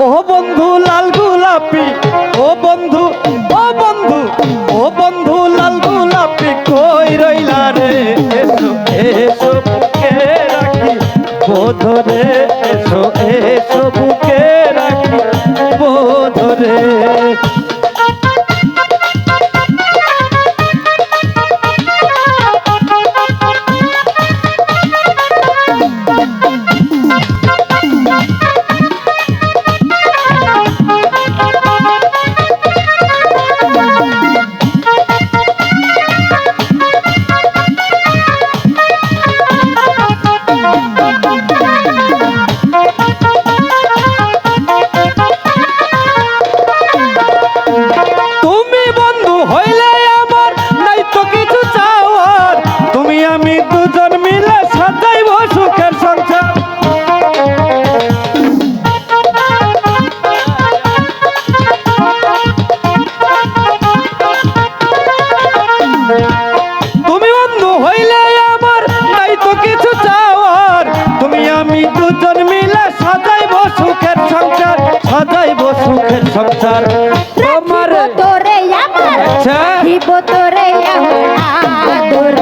ও বন্ধু লাল গোলাপি, ও বন্ধু, ও বন্ধু, ও বন্ধু লাল গোলাপি কই রইলা রে? এসো এসো বুকে রাখি বোধরে, এসো এসো বুকে রাখি বোধরে। তুমি বন্ধু হইলে আমার নাই তো কিছু চাওয়ার, তুমি আমি দুজন মিলে সাজাইব সুখের সংসার, সাজাইব সুখের সংসার। তোমার তোরে আমার দিব তোরে আমার আদর,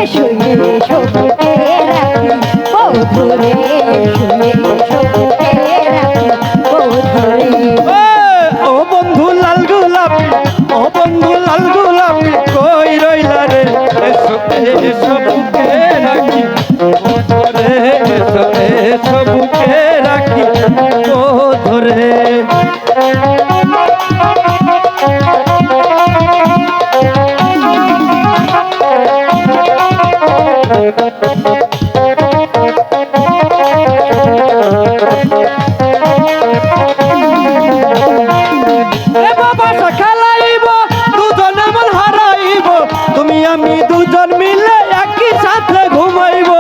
এসো এসো বুকে রাখি বধুরে, এসো এসো বুকে রাখি বধুরে। ও বন্ধু লাল গোলাপি, ও বন্ধু লাল গোলাপি কই রইলা রে? এসো এসো বুকে রাখি বোধরে, এসো এসো বুকে রাখি বোধরে। আমি দুজন মিলে একই সাথে ঘুমাইব,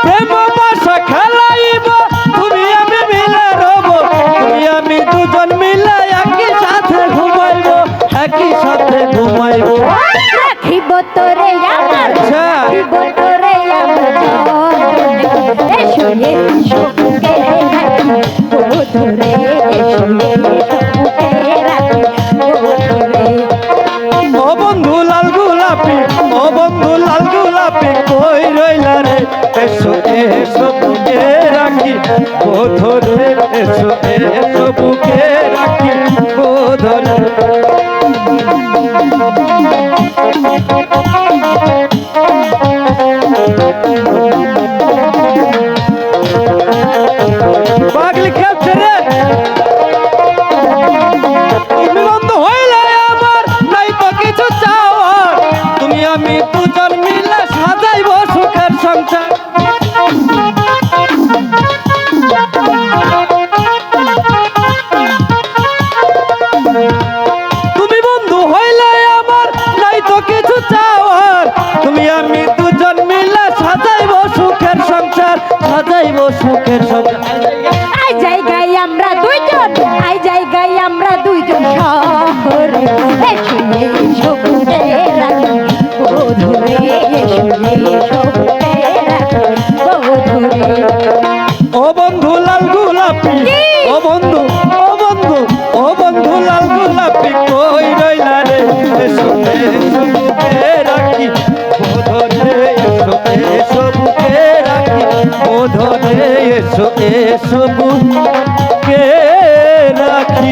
প্রেম বাসা খেলাইব, তুমি আমি মিলে রব, তুমি আমি দুজন মিলে একই সাথে ঘুমাইব, একই সাথে ঘুমাইব। রাখিব তোরে আমার, রাখিব তোরে আমার, এসো এসো বুকে রাখি বধুরে, এসো এসো বুকে রাখি বধুরে। ও বন্ধু লাল গোলাপি, ও বন্ধু লাল গোলাপি কই রইলা রে? এসো এসো বুকে রাখি বোধরে, এসো এসো বুকে রাখি বোধরে। পাগলি খেলছে রে। তুমি বন্ধু হইলে আমার নাই তো কিছু চাওয়ার, তুমি আমি দুজন মিলে সাজাইব সুখের সংসার। তুমি বন্ধু হইলে আমার নাই তো কিছু চাওয়ার, তুমি আমি দুজন মিলে সাজাইব সুখের সংসার, সাজাইব সুখের সংসার। আই জায়গায় আমরা দুইজন, আই জায়গায় আমরা দুইজন শহরে, এসো এসো বুকে রাখি বধুরে, এসো এসো বুকে রাখি বধুরে। ও বন্ধু লাল গোলাপি, ও বন্ধু, ও বন্ধু, ও বন্ধু লাল গোলাপি কই রইলা রে? এসো এসো বুকে রাখি বোধরে, এসো এসো বুকে রাখি বোধরে, এসো এসো বুকে রাখি